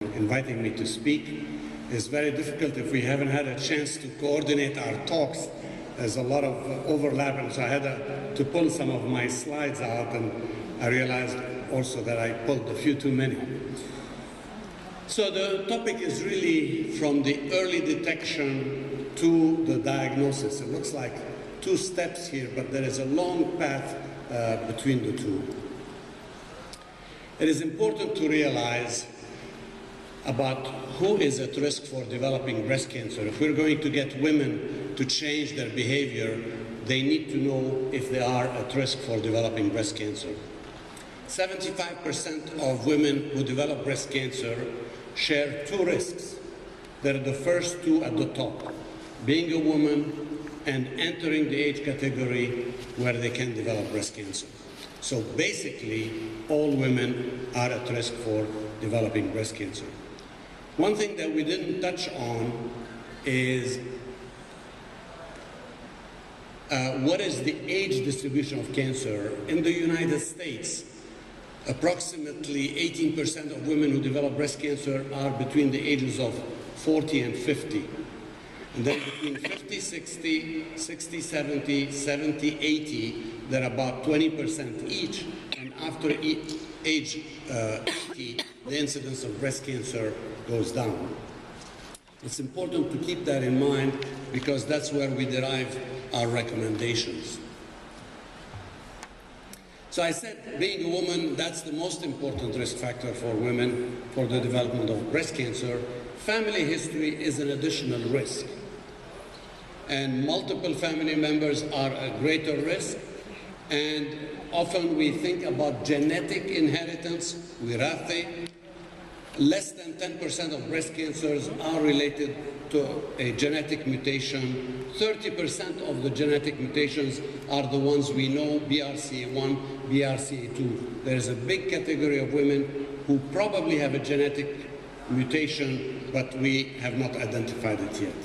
inviting me to speak. It's very difficult if we haven't had a chance to coordinate our talks. There's a lot of overlap, and so I had to pull some of my slides out, and I realized also that I pulled a few too many. So the topic is really from the early detection to the diagnosis. It looks like two steps here, but there is a long path between the two. It is important to realize about who is at risk for developing breast cancer. If we're going to get women to change their behavior, they need to know if they are at risk for developing breast cancer. 75% of women who develop breast cancer share two risks. They're the first two at the top, being a woman and entering the age category where they can develop breast cancer. So basically, all women are at risk for developing breast cancer. One thing that we didn't touch on is what is the age distribution of cancer. In the United States, approximately 18% of women who develop breast cancer are between the ages of 40 and 50. And then between 50, 60, 60, 70, 70, 80, they're about 20% each. And after age 80, the incidence of breast cancer goes down. It's important to keep that in mind because that's where we derive our recommendations. So I said being a woman, that's the most important risk factor for women for the development of breast cancer. Family history is an additional risk. And multiple family members are a greater risk. And often we think about genetic inheritance, وراثة. Less than 10% of breast cancers are related to a genetic mutation. 30% of the genetic mutations are the ones we know, BRCA1, BRCA2. There is a big category of women who probably have a genetic mutation, but we have not identified it yet.